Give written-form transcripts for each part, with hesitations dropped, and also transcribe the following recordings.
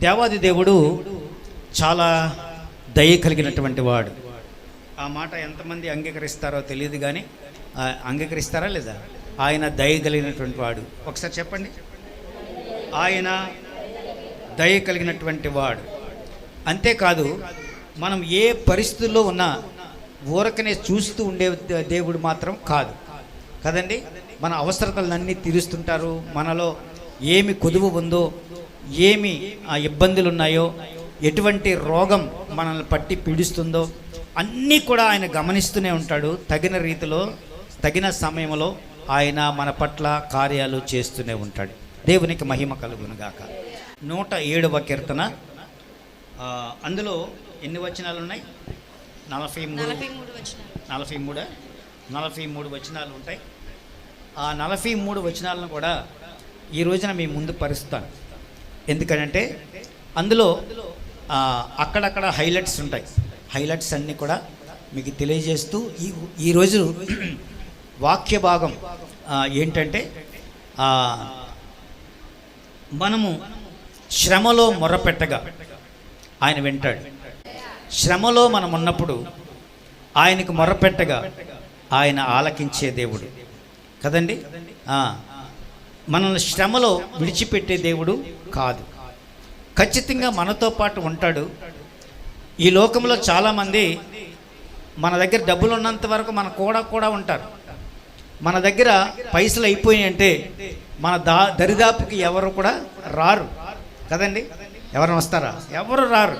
దేవాది దేవుడు చాలా దయ కలిగినటువంటి వాడు. ఆ మాట ఎంతమంది అంగీకరిస్తారో తెలియదు, కానీ అంగీకరిస్తారా లేదా? ఆయన దయ కలిగినటువంటి వాడు. ఒకసారి చెప్పండి, ఆయన దయ కలిగినటువంటి వాడు. అంతేకాదు, మనం ఏ పరిస్థితుల్లో ఉన్నా ఊరకనే చూస్తూ ఉండే దేవుడు మాత్రం కాదు కదండి. మన అవసరతలన్నీ తీరుస్తుంటారు. మనలో ఏమి కొదువు ఉందో, ఏమి ఇబ్బందులు ఉన్నాయో, ఎటువంటి రోగం మనల్ని పట్టి పీడిస్తుందో అన్నీ కూడా ఆయన గమనిస్తూనే ఉంటాడు. తగిన రీతిలో తగిన సమయంలో ఆయన మన పట్ల కార్యాలు చేస్తూనే ఉంటాడు. దేవునికి మహిమ కలుగునుగాక. 107వ కీర్తన, అందులో ఎన్ని వచనాలు ఉన్నాయి? 43 వచనాలు ఉంటాయి. ఆ 43 వచనాలను కూడా ఈ రోజున మీ ముందు పరుస్తాను. ఎందుకంటే అందులో అక్కడక్కడ హైలైట్స్ ఉంటాయి. హైలైట్స్ అన్నీ కూడా మీకు తెలియజేస్తూ ఈరోజు వాక్య భాగం ఏంటంటే, మనము శ్రమలో మొర్రపెట్టగా ఆయన వింటాడు. శ్రమలో మనం ఉన్నప్పుడు ఆయనకు మొర్రపెట్టగా ఆయన ఆలకించే దేవుడు కదండి. మనల్ని శ్రమలో విడిచిపెట్టే దేవుడు కాదు, ఖచ్చితంగా మనతో పాటు ఉంటాడు. ఈ లోకంలో చాలామంది మన దగ్గర డబ్బులు ఉన్నంత వరకు మన కూడా ఉంటారు. మన దగ్గర పైసలు అయిపోయాయి అంటే మన దరిదాపుకి ఎవరు కూడా రారు కదండి. ఎవరైనా వస్తారా? ఎవరు రారు.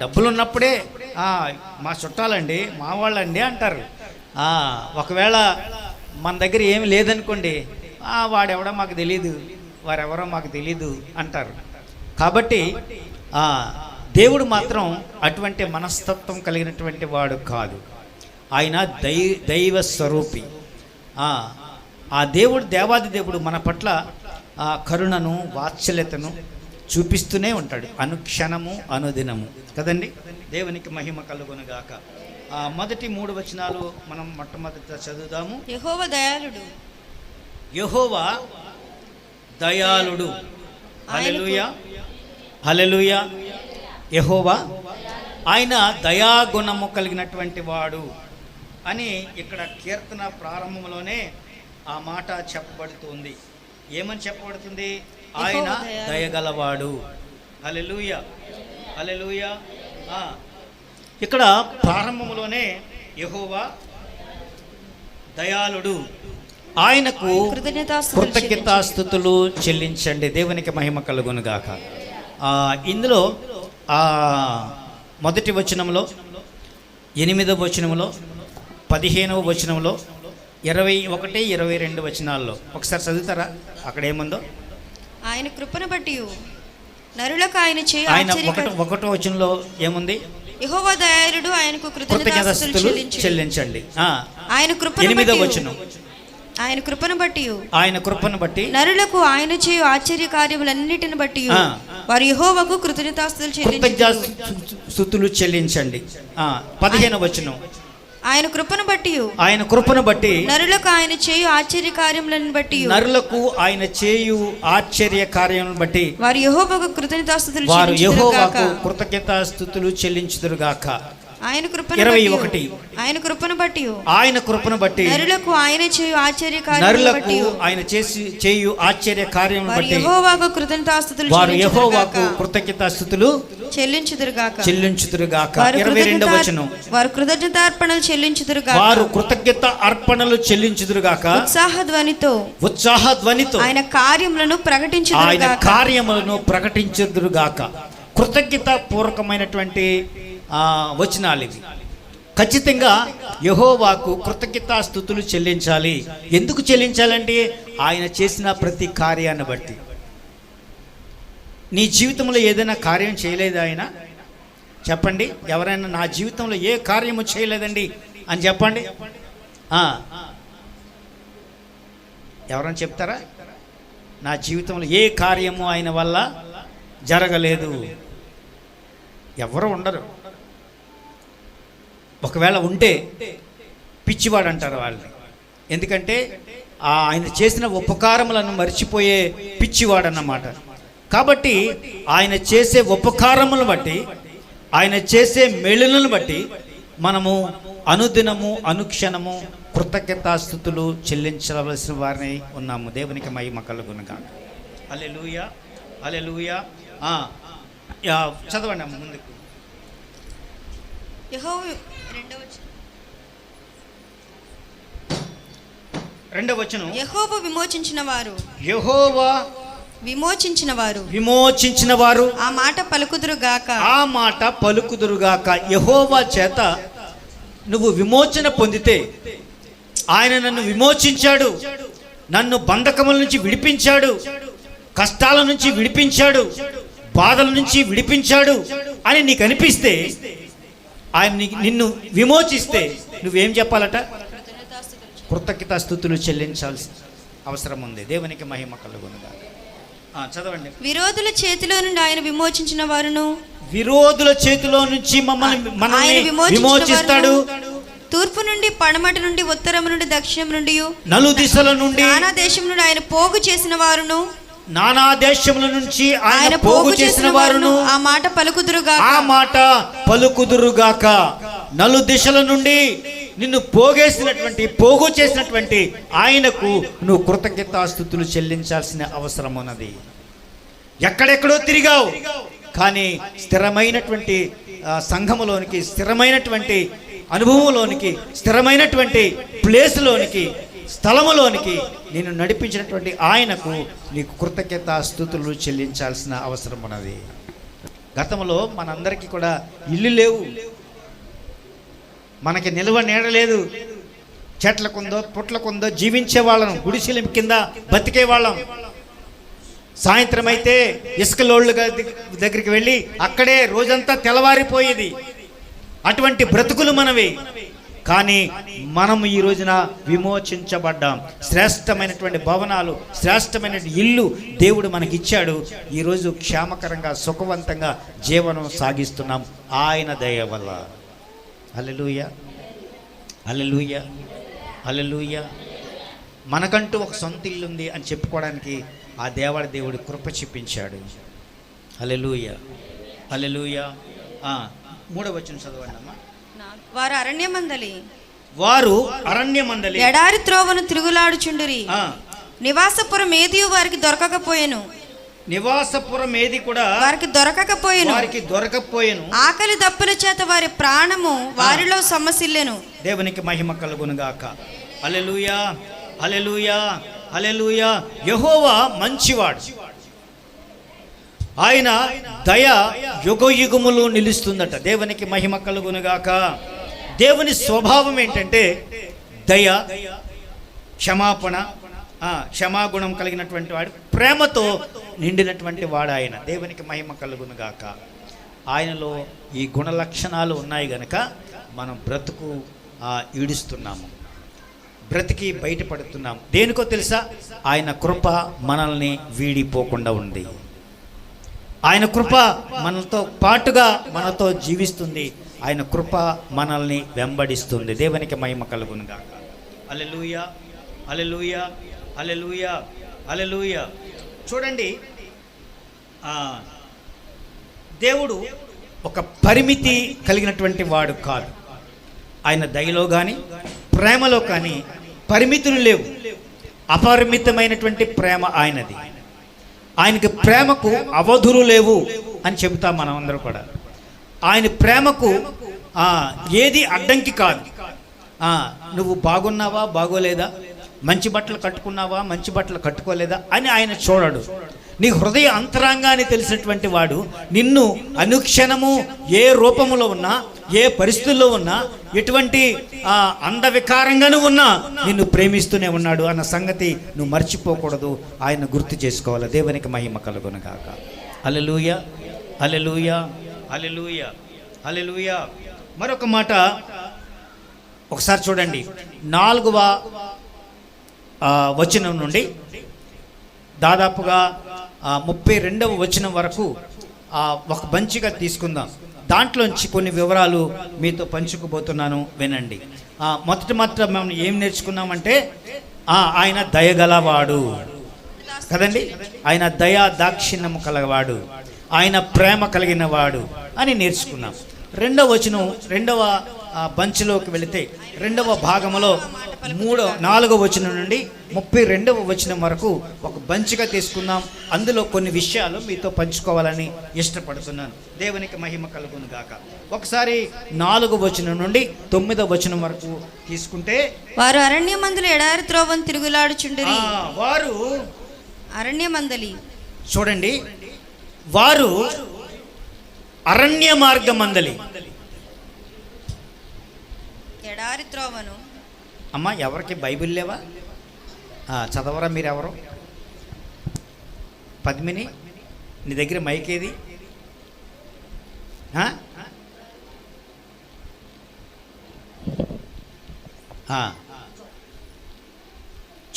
డబ్బులు ఉన్నప్పుడే మా చుట్టాలండి, మా వాళ్ళండి అంటారు. ఒకవేళ మన దగ్గర ఏమి లేదనుకోండి, వాడెవడో మాకు తెలీదు, వారెవరో మాకు తెలీదు అంటారు. కాబట్టి దేవుడు మాత్రం అటువంటి మనస్తత్వం కలిగినటువంటి వాడు కాదు. ఆయన దైవ స్వరూపి. ఆ దేవుడు, దేవాది దేవుడు మన పట్ల కరుణను, వాత్సల్యతను చూపిస్తూనే ఉంటాడు అనుక్షణము, అనుదినము కదండి. దేవునికి మహిమ కలుగునుగాక. మొదటి 3 వచనాలు మనం మొట్టమొదట చదువుదాము. యెహోవా దయాళుడు. యెహోవా దయాళుడు. హల్లెలూయా, హల్లెలూయా. యెహోవా ఆయన దయాగుణము కలిగినటువంటి వాడు అని ఇక్కడ కీర్తన ప్రారంభంలోనే ఆ మాట చెప్పబడుతుంది. ఏమని చెప్పబడుతుంది? ఆయన దయగలవాడు. హల్లెలూయా, హల్లెలూయా. ఇక్కడ ప్రారంభంలోనే యెహోవా దయాళుడు, ఆయనకు కృతజ్ఞతాస్తుతులు చెల్లించండి. దేవునికి మహిమ కలుగునుగాక. ఇందులో మొదటి వచనంలో, 8వ వచనంలో, 15వ వచనంలో, 21, 22 వచనాల్లో ఒకసారి చదువుతారా? అక్కడ ఏముందో? ఆయన కృపను బట్టి నరులకు ఆయన చేయి. ఆయన 1వ వచనంలో ఏముంది? యెహోవా దయాళుడు, ఆయనకు కృతజ్ఞతాస్తుతులు చెల్లించండి. ఆయన కృపను 8వ వచనం, ఆయన కృపను బట్టి, ఆయన కృపను బట్టి నరులకు ఆయన చేయు ఆశ్చర్య కార్యములన్నిటిని బట్టి వారు యెహోవాకు కృతజ్ఞతాస్తుతులు చెల్లించండి. 15వ వచనం, ఆయన కృపను బట్టి, ఆయన కృపను బట్టి నరులకు ఆయన చేయు ఆశ్చర్య కార్యములను బట్టి, నరులకు ఆయన చేయు ఆశ్చర్య కార్యములను బట్టి వారు యెహోవాకు కృతజ్ఞతాస్తుతులు చెల్లించుదురుగాక. ఆయన కృపను 21, ఆయన కృపను బట్టి, ఆయన కృపను బట్టి నరులకు ఆయన చేయు ఆశ్చర్య కార్యములను బట్టి, ఆయన చేయు ఆశ్చర్య కార్యములను బట్టి యెహోవాకు కృతజ్ఞతాస్తుతులు చెల్లించుదురుగాక. 22వ వచనం, వారు కృతజ్ఞతార్పణలు చెల్లించుదురుగాక. వారు కృతజ్ఞత అర్పణలు చెల్లించుదురుగాక. ఉత్సాహధ్వనితో ఆయన కార్యములను ప్రకటించుదురుగాక. కృతజ్ఞత పూర్వకమైనటువంటి వచనాలు ఇవి. ఖచ్చితంగా యెహోవాకు కృతజ్ఞతాస్తుతులు చెల్లించాలి. ఎందుకు చెల్లించాలంటే ఆయన చేసిన ప్రతి కార్యాన్ని బట్టి. నీ జీవితంలో ఏదైనా కార్యం చేయలేదా ఆయన? చెప్పండి. ఎవరైనా నా జీవితంలో ఏ కార్యము చేయలేదండి అని చెప్పండి. ఎవరైనా చెప్తారా? నా జీవితంలో ఏ కార్యము ఆయన వల్ల జరగలేదు. ఎవరు ఉండరు. ఒకవేళ ఉంటే పిచ్చివాడు అంటారు వాళ్ళని. ఎందుకంటే ఆయన చేసిన ఉపకారములను మర్చిపోయే పిచ్చివాడు అన్నమాట. కాబట్టి ఆయన చేసే ఉపకారములను బట్టి, ఆయన చేసే మేలులను బట్టి మనము అనుదినము అనుక్షణము కృతజ్ఞతాస్తుతులు చెల్లించవలసిన వారిని ఉన్నాము. దేవునికి మహిమ కలుగునుగాక. హల్లెలూయా, హల్లెలూయా. చదవండి అమ్మ ముందుకు. రెండవ వచనం, యెహోవా విమోచించిన వారు ఆ మాట పలుకుదురుగాక. యెహోవా చేత నువ్వు విమోచన పొందితే, ఆయన నన్ను విమోచించాడు, నన్ను బంధకముల నుంచి విడిపించాడు, కష్టాల నుంచి విడిపించాడు, బాధల నుంచి విడిపించాడు అని నీకు అనిపిస్తే, ఆయన నిన్ను విమోచిస్తే నువ్వేం చెప్పాలట? కృతజ్ఞతాస్తుతులు చెల్లించాల్సిన అవసరం ఉంది. దేవునికి మహిమ కలుగునుగాక. చదవండి. విరోధుల చేతిలో నుండి ఆయన విమోచించిన వారును, విరోధుల చేతిలో నుంచి మనల్ని విమోచిస్తాడు. తూర్పు నుండి పడమటి నుండి ఉత్తరం నుండి దక్షిణం నుండి నలు దిశల నుండి నానా దేశం నుండి ఆయన పోగు చేసిన వారును, నానా దేశముల నుంచి ఆయన పోగు చేసిన వారును ఆ మాట పలుకుదురుగాక. నలు దిశల నుండి నిన్ను పోగు చేసినటువంటి ఆయనకు నువ్వు కృతజ్ఞతాస్తుతులు చెల్లించాల్సిన అవసరం ఉన్నది. ఎక్కడెక్కడో తిరిగావు, కానీ స్థిరమైనటువంటి సంఘములోనికి, స్థిరమైనటువంటి అనుభవంలోనికి, స్థిరమైనటువంటి ప్లేస్లోనికి, స్థలములోనికి నేను నడిపించినటువంటి ఆయనకు నీకు కృతజ్ఞతాస్తుతులు చెల్లించాల్సిన అవసరం ఉన్నది. గతంలో మనందరికీ కూడా ఇల్లు లేవు, మనకి నిల్వ నీడ లేదు, చెట్లకుందో పుట్లకుందో జీవించే వాళ్ళం, గుడిసెల కింద బతికే వాళ్ళం. సాయంత్రం అయితే ఇసుక లోళ్ళ దగ్గరికి వెళ్ళి అక్కడే రోజంతా తెల్లవారిపోయేది. అటువంటి బ్రతుకులు మనవి. కానీ మనం ఈ రోజున విమోచించబడ్డాం. శ్రేష్టమైనటువంటి భవనాలు, శ్రేష్టమైన ఇల్లు దేవుడు మనకి ఇచ్చాడు. ఈరోజు క్షేమకరంగా సుఖవంతంగా జీవనం సాగిస్తున్నాం ఆయన దయ వల్ల. హల్లెలూయా, హల్లెలూయా, హల్లెలూయా. మనకంటూ ఒక సొంత ఇల్లు ఉంది అని చెప్పుకోవడానికి ఆ దేవుడు కృప చూపించాడు. హల్లెలూయా, హల్లెలూయా. 3వ వచనం చదవండి అమ్మా. వారు అరణ్యమందలి ఎడారి త్రోవను తిరుగులాడుచుండిరి. నివాసపురం ఏది వారికి దొరకకపోయెను. నివాసపురం ఏది కూడా వారికి దొరకకపోయెను. ఆకలి దప్పుల చేత వారి ప్రాణము వారిలో సమసిల్లెను. దేవునికి మహిమ కలుగునుగాక. హల్లెలూయా, హల్లెలూయా, హల్లెలూయా. యెహోవా మంచివాడు, ఆయన దయ యుగయుగములు నిలుస్తుందట. దేవునికి మహిమ కలుగునుగాక. దేవుని స్వభావం ఏంటంటే దయ, క్షమాపణ, క్షమాగుణం కలిగినటువంటి వాడు, ప్రేమతో నిండినటువంటి వాడు ఆయన. దేవునికి మహిమ కలుగునుగాక. ఆయనలో ఈ గుణ లక్షణాలు ఉన్నాయి గనక మనం బ్రతుకు ఈడుస్తున్నాము, బ్రతికి బయటపడుతున్నాము. దేనికో తెలుసా? ఆయన కృప మనల్ని వీడిపోకుండా ఉంది. ఆయన కృప మనతో పాటుగా మనతో జీవిస్తుంది. ఆయన కృప మనల్ని వెంబడిస్తుంది. దేవునికి మహిమ కలుగునుగాక. హల్లెలూయా, హల్లెలూయా, హల్లెలూయా, హల్లెలూయా. చూడండి, దేవుడు ఒక పరిమితి కలిగినటువంటి వాడు కాదు. ఆయన దయలో కానీ ప్రేమలో కానీ పరిమితులు లేవు. అపరిమితమైనటువంటి ప్రేమ ఆయనది. ఆయనకి ప్రేమకు అవధులు లేవు అని చెబుతాం మనం అందరూ కూడా. ఆయన ప్రేమకు ఏది అడ్డంకి కాదు. నువ్వు బాగున్నావా బాగోలేదా, మంచి బట్టలు కట్టుకున్నావా మంచి బట్టలు కట్టుకోలేదా అని ఆయన చూడడు. నీ హృదయ అంతరంగాన్ని తెలిసినటువంటి వాడు నిన్ను అనుక్షణము ఏ రూపములో ఉన్నా, ఏ పరిస్థితుల్లో ఉన్నా, ఎటువంటి అందవికారంగానూ ఉన్నా నిన్ను ప్రేమిస్తూనే ఉన్నాడు అన్న సంగతి నువ్వు మర్చిపోకూడదు. ఆయన గుర్తు చేసుకోవాలి. దేవునికి మహిమ కలుగునుగాక. హల్లెలూయా, హల్లెలూయా, హల్లెలూయా, హల్లెలూయా. మరొక మాట ఒకసారి చూడండి. 4వ వచనం నుండి దాదాపుగా 32వ వచనం వరకు ఒక బంచిగా తీసుకుందాం. దాంట్లోంచి కొన్ని వివరాలు మీతో పంచుకోబోతున్నాను, వినండి. మొదటి మాత్రం మనం ఏం నేర్చుకున్నామంటే ఆయన దయగలవాడు. కదండి. ఆయన దయా దాక్షిణ్యము కలవాడు, ఆయన ప్రేమ కలిగిన వాడు అని నేర్చుకున్నాం. రెండవ వచనం, రెండవ బంచ్లోకి వెళితే రెండవ భాగంలో 4వ వచనం నుండి 32వ వచనం వరకు ఒక బంచ్గా తీసుకుందాం. అందులో కొన్ని విషయాలు మీతో పంచుకోవాలని ఇష్టపడుతున్నాను. దేవునికి మహిమ కలుగును గాక. ఒకసారి 4వ వచనం నుండి 9వ వచనం వరకు తీసుకుంటే, వారు అరణ్యమందులు ఎడారి త్రోవను తిరుగులాడుచుండిరి. వారు అరణ్యమందలి, చూడండి, వారు అరణ్య మార్గమందలి ఎడారి త్రోవను. అమ్మ, ఎవరికి బైబిల్ లేవా? చదవరా మీరు ఎవరు? పద్మిని, నీ దగ్గర మైక్ ఏది?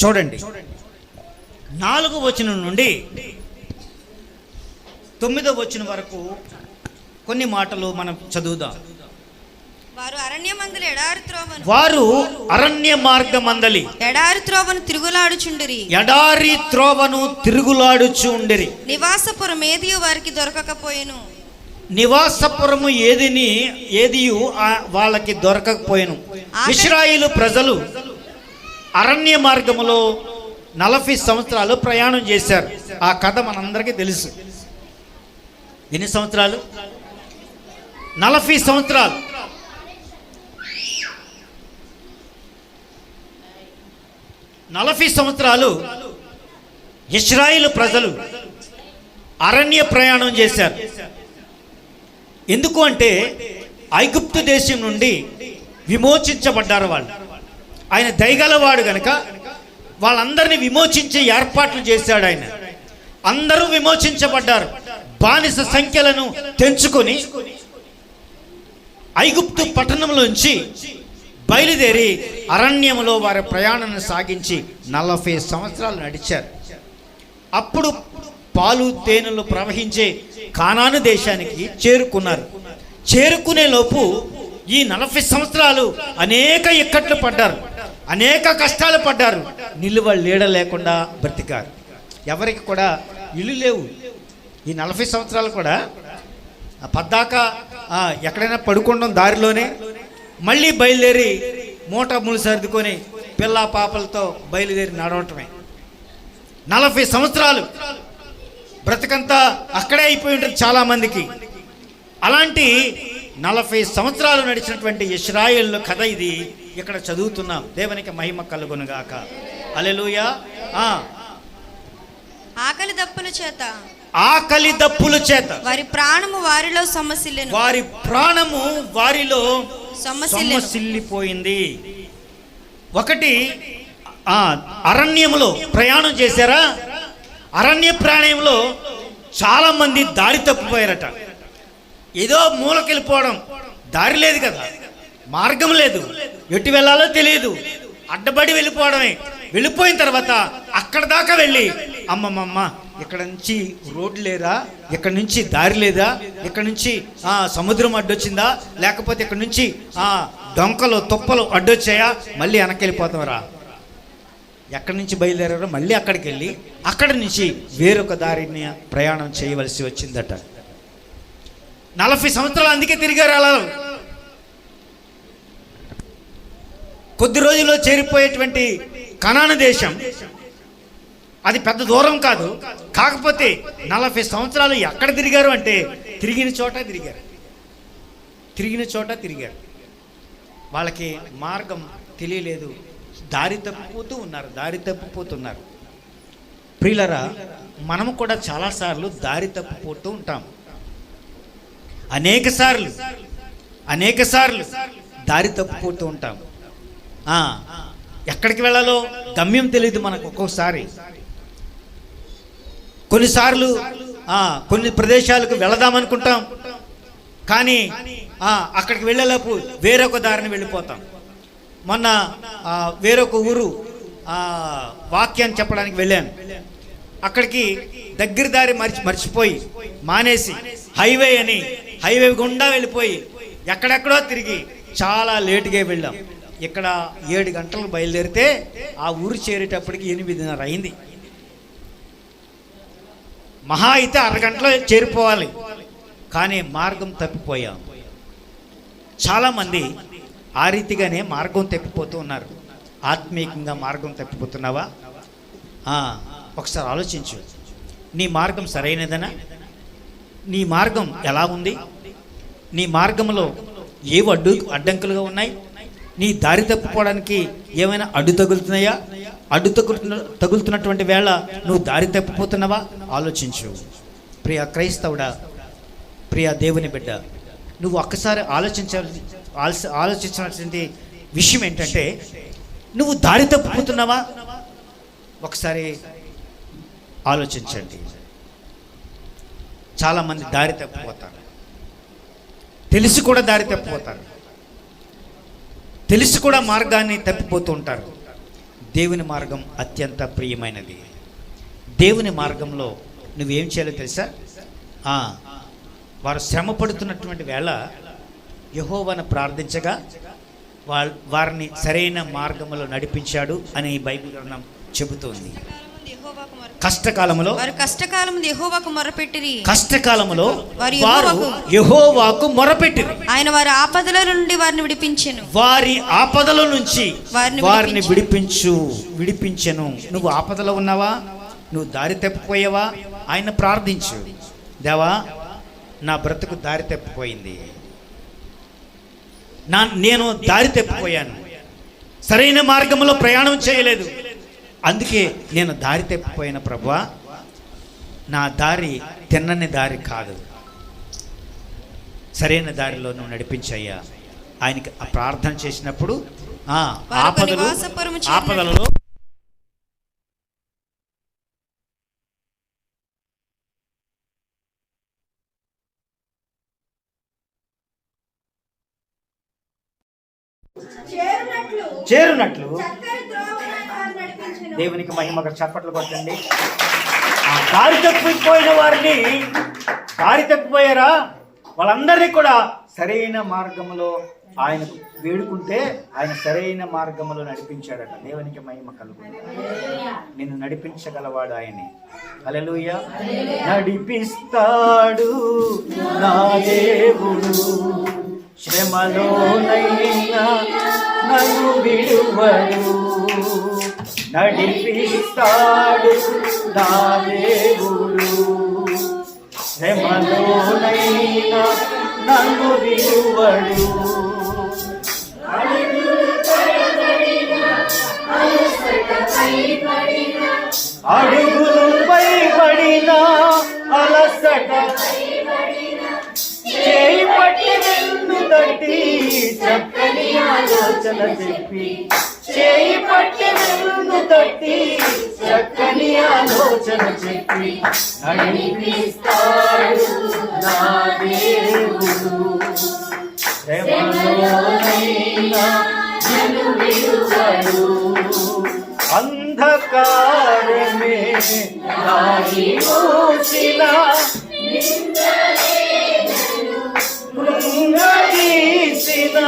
చూడండి, 4వ వచనం నుండి 9వ వచనం వరకు కొన్ని మాటలు మనం చదువుదాం. వారు అరణ్యమందలి ఎడారి త్రోవను, వారు అరణ్య మార్గమందలి ఎడారి త్రోవను తిరుగులాడుచుండిరి, ఎడారి త్రోవను తిరుగులాడుచుండిరి. నివాసపురం ఏదియు వారికి దొరకకపోయెను, నివాసపురము ఏదియు వాళ్ళకి దొరకకపోయెను. ఇశ్రాయేలు ప్రజలు అరణ్య మార్గములో 40 సంవత్సరాలు ప్రయాణం చేశారు. ఆ కథ మనందరికీ తెలుసు. ఎన్ని సంవత్సరాలు? 40 సంవత్సరాలు. 40 సంవత్సరాలు ఇశ్రాయేలు ప్రజలు అరణ్య ప్రయాణం చేశారు. ఎందుకు అంటే ఐగుప్తు దేశం నుండి విమోచించబడ్డారు వాళ్ళు. ఆయన దయగలవాడు గనుక వాళ్ళందరినీ విమోచించే ఏర్పాట్లు చేశాడు ఆయన. అందరూ విమోచించబడ్డారు. బానిస సంఖ్యలను తెంచుకొని ఐగుప్తు పట్టణంలోంచి బయలుదేరి అరణ్యములో వారి ప్రయాణాన్ని సాగించి 40 సంవత్సరాలు నడిచారు. అప్పుడు పాలు తేనెలు ప్రవహించే కానాను దేశానికి చేరుకున్నారు. చేరుకునే లోపు ఈ 40 సంవత్సరాలు అనేక ఇక్కట్లు పడ్డారు, అనేక కష్టాలు పడ్డారు. నిలువ నీడ లేకుండా బ్రతికారు. ఎవరికి కూడా ఇల్లు లేవు. ఈ 40 సంవత్సరాలు కూడా పద్దాక ఎక్కడైనా పడుకోవడం దారిలోనే, మళ్ళీ బయలుదేరి మూట ముళ్ళు సర్దుకొని పిల్ల పాపలతో బయలుదేరి నడవటమే. 40 సంవత్సరాలు బ్రతికంతా అక్కడే అయిపోయి ఉంటుంది చాలామందికి. అలాంటి 40 సంవత్సరాలు నడిచినటువంటి ఇశ్రాయేలు కథ ఇది ఇక్కడ చదువుతున్నాం. దేవునికి మహిమ కలుగునుగాక. హల్లెలూయా. ఆకలి దప్పుల చేత, ఆకలి దప్పుల చేత వారి ప్రాణము వారిలో సమసిల్లెను, వారి ప్రాణము వారిలో సొమ్మసిల్లిపోయింది. ఒకటి, అరణ్యంలో ప్రయాణం చేశారా? అరణ్య ప్రయాణంలో చాలా మంది దారి తప్పిపోయారట. ఏదో మూలకెళ్ళిపోవడం, దారి లేదు కదా, మార్గం లేదు, ఎటు వెళ్ళాలో తెలియదు, అడ్డబడి వెళ్ళిపోవడమే. వెళ్ళిపోయిన తర్వాత అక్కడ దాకా వెళ్ళి, అమ్మమ్మమ్మ ఇక్కడ నుంచి రోడ్డు లేదా, ఇక్కడ నుంచి దారి లేదా, ఇక్కడ నుంచి సముద్రం అడ్డొచ్చిందా, లేకపోతే ఇక్కడ నుంచి డొంకలు తుప్పలు అడ్డొచ్చాయా, మళ్ళీ వెనక్కి వెళ్ళిపోతామరా. ఎక్కడి నుంచి బయలుదేరారో మళ్ళీ అక్కడికి వెళ్ళి అక్కడి నుంచి వేరొక దారిని ప్రయాణం చేయవలసి వచ్చిందట. 40 సంవత్సరాలు అందుకే తిరిగారు. అలా కొద్ది రోజుల్లో చేరిపోయేటువంటి కనాను దేశం అది పెద్ద దూరం కాదు. కాకపోతే 40 సంవత్సరాలు ఎక్కడ తిరిగారు అంటే తిరిగిన చోట తిరిగారు. వాళ్ళకి మార్గం తెలియలేదు, దారి తప్పిపోతున్నారు. ప్రియులరా, మనము కూడా చాలాసార్లు దారి తప్పిపోతూ ఉంటాం. అనేక సార్లు దారి తప్పిపోతూ ఉంటాం. ఎక్కడికి వెళ్ళాలో గమ్యం తెలియదు మనకు. ఒక్కొక్కసారి కొన్నిసార్లు కొన్ని ప్రదేశాలకు వెళదామనుకుంటాం, కానీ అక్కడికి వెళ్ళేలోపు వేరొక దారిని వెళ్ళిపోతాం. మొన్న వేరొక ఊరు వాక్యాన్ని చెప్పడానికి వెళ్ళాను. అక్కడికి దగ్గర దారి మర్చిపోయి మానేసి హైవే గుండా వెళ్ళిపోయి ఎక్కడెక్కడో తిరిగి చాలా లేటుగా వెళ్ళాం. ఇక్కడ 7 గంటలకు బయలుదేరితే ఆ ఊరు చేరేటప్పటికి 8:30 అయింది. మహా అయితే అరగంటలో చేరిపోవాలి, కానీ మార్గం తప్పిపోయాం. చాలామంది ఆ రీతిగానే మార్గం తప్పిపోతూ ఉన్నారు. ఆత్మీయంగా మార్గం తప్పిపోతున్నావా? ఒకసారి ఆలోచించు. నీ మార్గం సరైనదనా? నీ మార్గం ఎలా ఉంది? నీ మార్గంలో ఏవి అడ్డంకులుగా ఉన్నాయి? నీ దారి తప్పిపోవడానికి ఏమైనా అడ్డు తగులుతున్నాయా? తగులుతున్నటువంటి వేళ నువ్వు దారి తప్పిపోతున్నావా? ఆలోచించు. ప్రియ క్రైస్తవుడా, ప్రియ దేవుని బిడ్డ, నువ్వు ఒక్కసారి ఆలోచించాల్సినటువంటి విషయం ఏంటంటే, నువ్వు దారి తప్పిపోతున్నావా? ఒకసారి ఆలోచించండి. చాలామంది దారి తప్పిపోతారు, తెలిసి కూడా దారి తప్పిపోతారు, తెలిసి కూడా మార్గాన్ని తప్పిపోతూ ఉంటారు. దేవుని మార్గం అత్యంత ప్రియమైనది. దేవుని మార్గంలో నువ్వేం చేయాలో తెలుసా? వారు శ్రమ పడుతున్నటువంటి వేళ యెహోవాను ప్రార్థించగా వారిని సరైన మార్గంలో నడిపించాడు అని బైబిల్ గ్రంథం చెబుతోంది. కష్టకాలములో యెహోవాకు మొరపెట్టిరి, ఆయన వారి ఆపదల నుండి వారిని విడిపించెను. వారి ఆపదల నుంచి వారిని విడిపించెను. నువ్వు ఆపదలో ఉన్నావా? నువ్వు దారి తప్పిపోయావా? ఆయన ప్రార్థించు. దేవా, నా బ్రతుకు దారి తప్పిపోయింది, నేను దారి తప్పిపోయాను, సరైన మార్గంలో ప్రయాణం చేయలేదు, అందుకే నేను దారి తప్పిపోయిన ప్రభువా, నా దారి తిన్నని దారి కాదు, సరైన దారిలో నువ్వు నడిపించయ్యా. ఆయనకి ప్రార్థన చేసినప్పుడు ఆపదలలో చేరునట్లు దేవునికి మహిమగా చప్పట్లు కొట్టండి. దారి తప్పిపోయిన వారిని, దారి తప్పిపోయారా వాళ్ళందరినీ కూడా సరైన మార్గంలో ఆయనకు వేడుకుంటే ఆయన సరైన మార్గంలో నడిపించాడట. దేవునికి మహిమ కలుగును. నిన్ను నడిపించగలవాడు ఆయనే. హల్లెలూయా. నడిపిస్తాడు నా దేవుడు, శ్రమలోనైనా నన్ను విడువడు. నడిపిస్తాడు నా దేవుడు, శ్రమలోనైనా నన్ను విడువడు. అడుగులపై పడిన అలసట, చేయి పట్టి వెన్ను తట్టి చక్కని ఆలోచన చెప్పి, చేయి పట్టి వెన్ను తట్టి చక్కని ఆలోచన చెప్పి నడిపిస్తాడు నా దేవుడు, శ్రమలోనైనా నన్ను విడువడు. అంధకారమే దారి మూసిన, కృంగదీసిన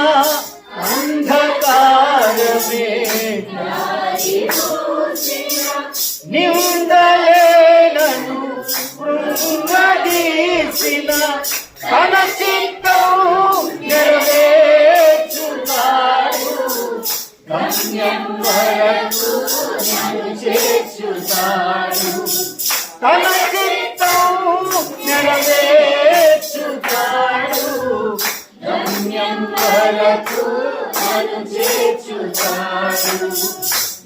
అంధకారమే నిందలేనను కృంగదీసిన, తన చిత్తం నెరవేర్చుతాడు, గమ్యం వరకు నన్ను చేర్చుతాడు. తన చిత్తం నెరవేర్చుతాడు, గమ్యం వరకు నన్ను చేర్చుతాడు.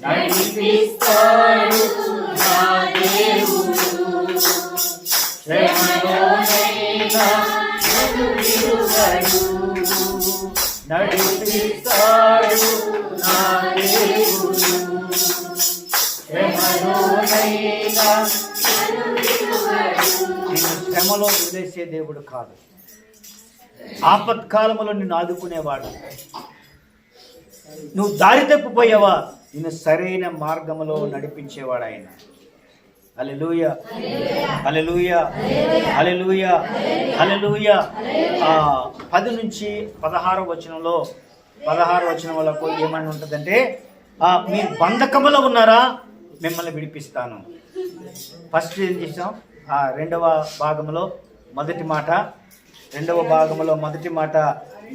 నడిపిస్తాడు నా దేవుడు, శ్రమలోనైనా నన్ను విడువడు. నడిపిస్తాడు నా దేవుడు, శ్రమలోనైనా నన్ను విడువడు. నిన్ను శ్రమలో వదిలేసే దేవుడు కాదు, ఆపత్కాలంలో నిన్ను ఆదుకునేవాడు. నువ్వు దారి తప్పిపోయావా, నిన్ను సరైన మార్గంలో నడిపించేవాడు ఆయన. హల్లెలూయా, హల్లెలూయా, హల్లెలూయా, హల్లెలూయా. 10 నుంచి 16 వచనంలో 16 వచనం వరకు ఏమని ఉంటుందంటే, మీరు బంధకములో ఉన్నారా, మిమ్మల్ని విడిపిస్తాను. ఫస్ట్ ఏం చేసాం? ఆ రెండవ భాగంలో మొదటి మాట,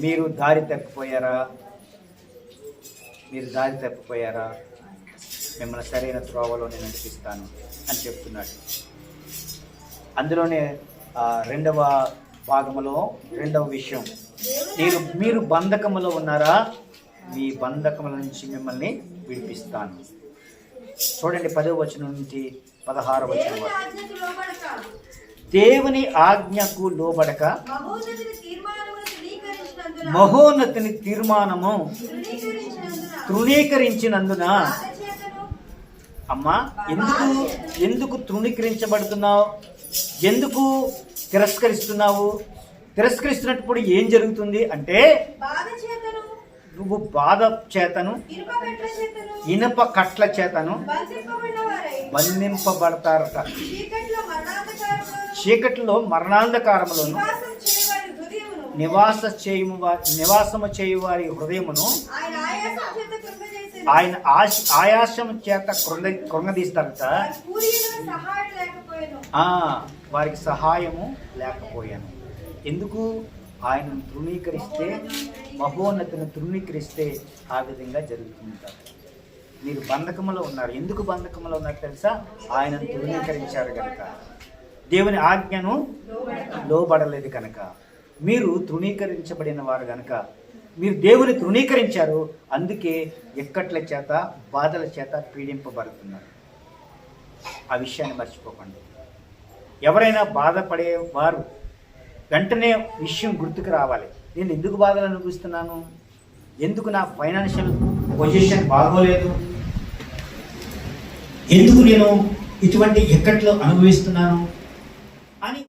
మీరు దారి తప్పిపోయారా? మిమ్మల్ని సరైన త్రోవలో నేను నడిపిస్తాను అని చెప్తున్నాడు. అందులోనే రెండవ భాగంలో రెండవ విషయం, మీరు బంధకములో ఉన్నారా? మీ బంధకముల నుంచి మిమ్మల్ని విడిపిస్తాను. చూడండి 10వ వచనం నుంచి 16వ వచనం వరకు. దేవుని ఆజ్ఞకు లోబడక మహోన్నతుని తీర్మానము తృణీకరించినందున, అమ్మా ఎందుకు తృణీకరించబడుతున్నావు? ఎందుకు తిరస్కరిస్తున్నప్పుడు ఏం జరుగుతుంది అంటే, నువ్వు బాధ చేతను ఇనప కట్ల చేతను బంధింపబడతారట. చీకటిలో మరణాంధకారములోను నివాసము చేయు వారి హృదయమును ఆయన ఆయాసము చేత కృంగదీస్తారట. వారికి సహాయము లేకపోయాను. ఎందుకు? ఆయనను తృణీకరిస్తే, మహోన్నతిని తృణీకరిస్తే ఆ విధంగా జరుగుతుంటారు. మీరు బంధకములో ఉన్నారు. ఎందుకు బంధకములో ఉన్నారు తెలుసా? ఆయనను తృణీకరించారు కనుక, దేవుని ఆజ్ఞను లోబడలేదు కనుక, మీరు తృణీకరించబడిన వారు కనుక, మీరు దేవుని తృణీకరించారు. అందుకే ఇక్కట్ల చేత, బాధల చేత పీడింపబడుతున్నారు. ఆ విషయాన్ని మర్చిపోకండి. ఎవరైనా బాధపడేవారు వెంటనే విషయం గుర్తుకు రావాలి. నేను ఎందుకు బాధలు అనుభవిస్తున్నాను? ఎందుకు నా ఫైనాన్షియల్ పొజిషన్ బాగోలేదు? ఎందుకు నేను ఇటువంటి ఇక్కట్లు అనుభవిస్తున్నాను?